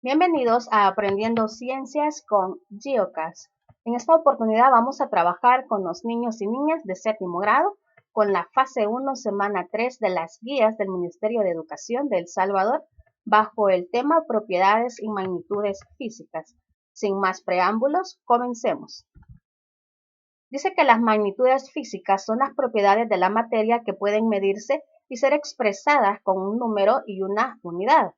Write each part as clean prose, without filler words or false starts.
Bienvenidos a Aprendiendo Ciencias con Geocast. En esta oportunidad vamos a trabajar con los niños y niñas de séptimo grado con la fase 1, semana 3 de las guías del Ministerio de Educación de El Salvador bajo el tema Propiedades y Magnitudes Físicas. Sin más preámbulos, comencemos. Dice que las magnitudes físicas son las propiedades de la materia que pueden medirse y ser expresadas con un número y una unidad.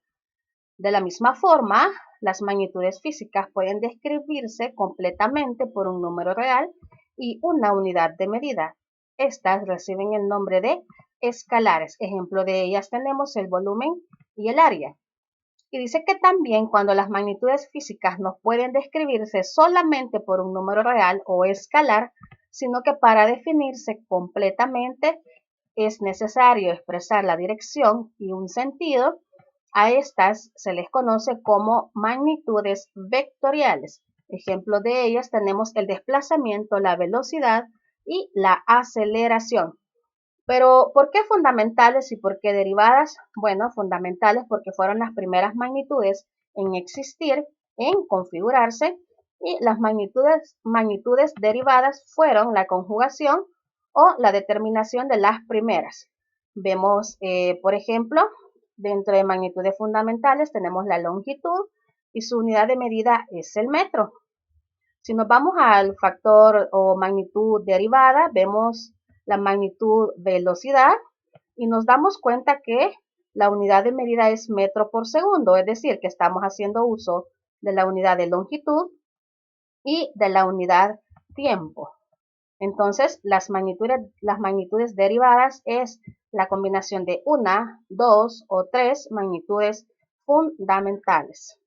De la misma forma, las magnitudes físicas pueden describirse completamente por un número real y una unidad de medida. Estas reciben el nombre de escalares. Ejemplo de ellas tenemos el volumen y el área. Y dice que también cuando las magnitudes físicas no pueden describirse solamente por un número real o escalar, sino que para definirse completamente es necesario expresar la dirección y un sentido. A estas se les conoce como magnitudes vectoriales. Ejemplo de ellas tenemos el desplazamiento, la velocidad y la aceleración. Pero, ¿por qué fundamentales y por qué derivadas? Bueno, fundamentales porque fueron las primeras magnitudes en existir, en configurarse, y las magnitudes derivadas fueron la conjugación o la determinación de las primeras. Vemos, por ejemplo, dentro de magnitudes fundamentales tenemos la longitud y su unidad de medida es el metro. Si nos vamos al factor o magnitud derivada, vemos la magnitud velocidad y nos damos cuenta que la unidad de medida es metro por segundo, es decir, que estamos haciendo uso de la unidad de longitud y de la unidad tiempo. Entonces, las magnitudes derivadas es la combinación de una, dos o tres magnitudes fundamentales.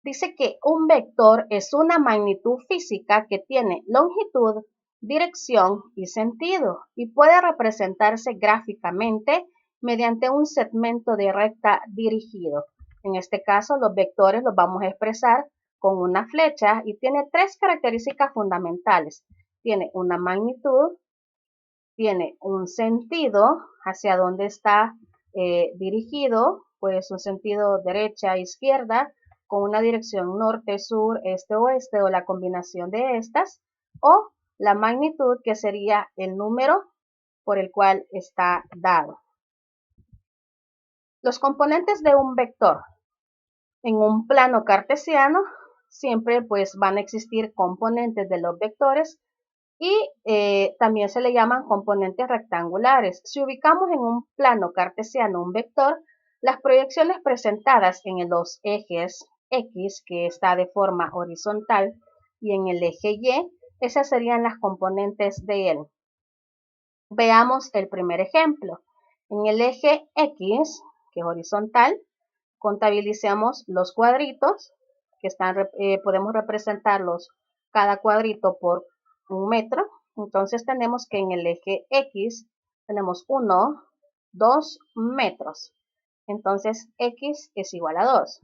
Dice que un vector es una magnitud física que tiene longitud, dirección y sentido y puede representarse gráficamente mediante un segmento de recta dirigido. En este caso, los vectores los vamos a expresar con una flecha y tiene tres características fundamentales. Tiene una magnitud, tiene un sentido hacia dónde está dirigido, pues un sentido derecha, izquierda, con una dirección norte, sur, este, oeste o la combinación de estas, o la magnitud que sería el número por el cual está dado. Los componentes de un vector. En un plano cartesiano siempre pues van a existir componentes de los vectores y también se le llaman componentes rectangulares. Si ubicamos en un plano cartesiano un vector, las proyecciones presentadas en los ejes X, que está de forma horizontal, y en el eje Y, esas serían las componentes de él. Veamos el primer ejemplo. En el eje X, que es horizontal, contabilicemos los cuadritos, que podemos representarlos cada cuadrito por un metro. Entonces tenemos que en el eje X tenemos 1, 2 metros. Entonces X es igual a 2.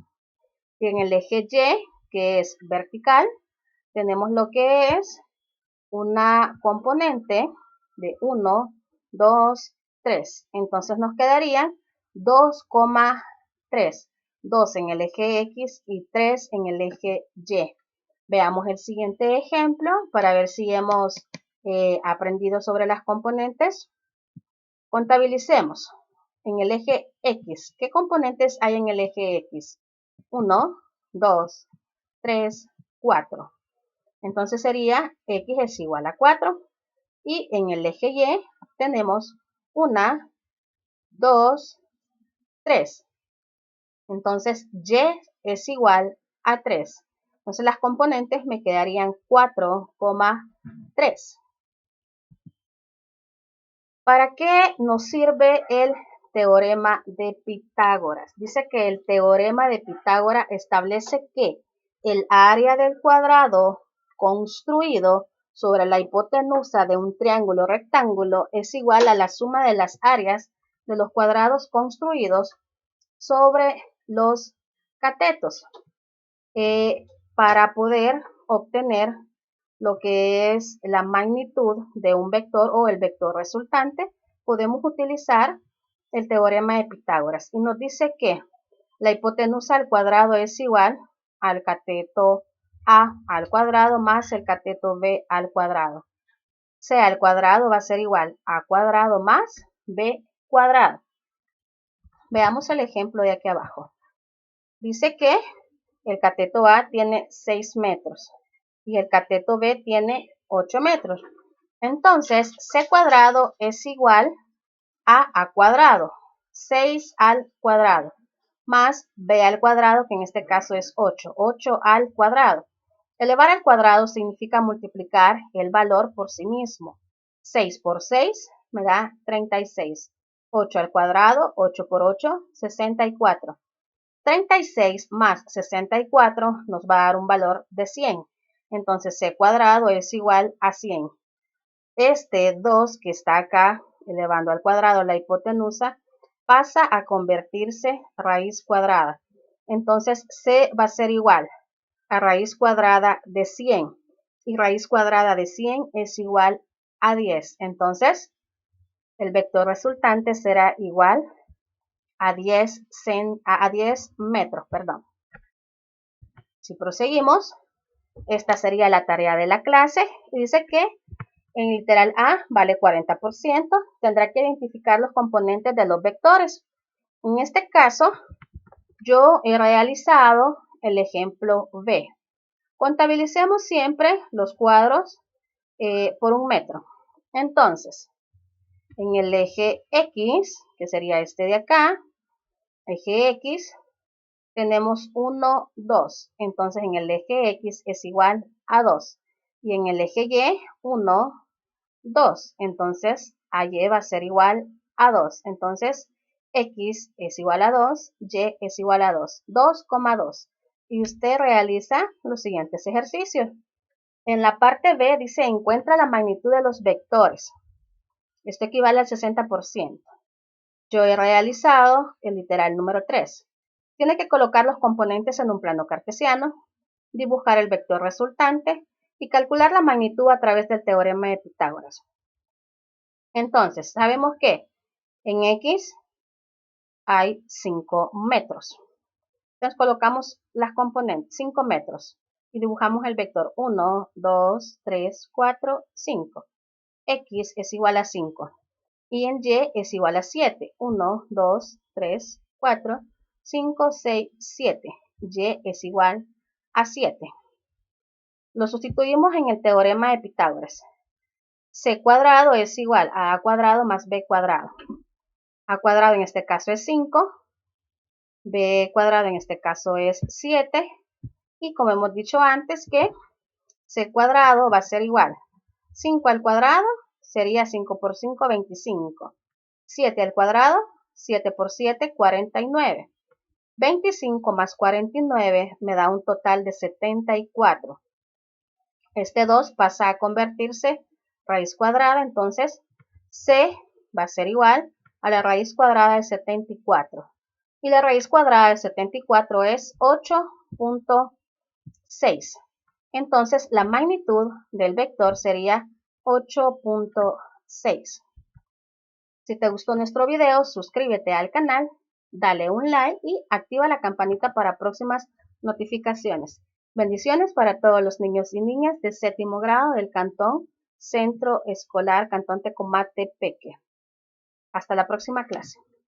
Y en el eje Y, que es vertical, tenemos lo que es una componente de 1, 2, 3. Entonces nos quedaría 2,3. 2 en el eje X y 3 en el eje Y. Veamos el siguiente ejemplo para ver si hemos aprendido sobre las componentes. Contabilicemos. En el eje X, ¿qué componentes hay en el eje X? 1, 2, 3, 4. Entonces sería X es igual a 4. Y en el eje Y tenemos 1, 2, 3. Entonces Y es igual a 3. Entonces las componentes me quedarían 4,3. ¿Para qué nos sirve el teorema de Pitágoras? Dice que el teorema de Pitágoras establece que el área del cuadrado construido sobre la hipotenusa de un triángulo rectángulo es igual a la suma de las áreas de los cuadrados construidos sobre los catetos. Para poder obtener lo que es la magnitud de un vector o el vector resultante, podemos utilizar el teorema de Pitágoras. Y nos dice que La hipotenusa al cuadrado es igual al cateto A al cuadrado más el cateto B al cuadrado. C al cuadrado va a ser igual a A cuadrado más B cuadrado. Veamos el ejemplo de aquí abajo. Dice que el cateto A tiene 6 metros y el cateto B tiene 8 metros. Entonces, C cuadrado es igual a A cuadrado, 6 al cuadrado, más B al cuadrado, que en este caso es 8, 8 al cuadrado. Elevar al cuadrado significa multiplicar el valor por sí mismo. 6 por 6 me da 36. 8 al cuadrado, 8 por 8, 64. 36 más 64 nos va a dar un valor de 100. Entonces C cuadrado es igual a 100. Este 2 que está acá, elevando al cuadrado la hipotenusa, pasa a convertirse raíz cuadrada. Entonces C va a ser igual a raíz cuadrada de 100. Y raíz cuadrada de 100 es igual a 10. Entonces, el vector resultante será igual a 10 metros. Si proseguimos, esta sería la tarea de la clase. Y dice que en literal A vale 40%. Tendrá que identificar los componentes de los vectores. En este caso, yo he realizado el ejemplo B. Contabilicemos siempre los cuadros por un metro. Entonces, en el eje X, que sería este de acá, eje X, tenemos 1, 2. Entonces, en el eje X es igual a 2. Y en el eje Y, 1, 2. Entonces, AY va a ser igual a 2. Entonces, X es igual a 2, Y es igual a 2. 2,2. Y usted realiza los siguientes ejercicios. En la parte B dice, encuentra la magnitud de los vectores. Esto equivale al 60%. Yo he realizado el literal número 3. Tiene que colocar los componentes en un plano cartesiano, dibujar el vector resultante y calcular la magnitud a través del teorema de Pitágoras. Entonces, sabemos que en X hay 5 metros. Entonces colocamos las componentes, 5 metros, y dibujamos el vector 1, 2, 3, 4, 5. X es igual a 5 y en Y es igual a 7. 1, 2, 3, 4, 5, 6, 7. Y es igual a 7. Lo sustituimos en el teorema de Pitágoras. C cuadrado es igual a A cuadrado más B cuadrado. A cuadrado en este caso es 5, B cuadrado en este caso es 7, y como hemos dicho antes que C cuadrado va a ser igual. 5 al cuadrado sería 5 por 5, 25. 7 al cuadrado, 7 por 7, 49. 25 más 49 me da un total de 74. Este 2 pasa a convertirse raíz cuadrada, entonces C va a ser igual a la raíz cuadrada de 74. Y la raíz cuadrada de 74 es 8.6. Entonces, la magnitud del vector sería 8.6. Si te gustó nuestro video, suscríbete al canal, dale un like y activa la campanita para próximas notificaciones. Bendiciones para todos los niños y niñas de séptimo grado del Cantón Centro Escolar Cantón Tecomate Peque. Hasta la próxima clase.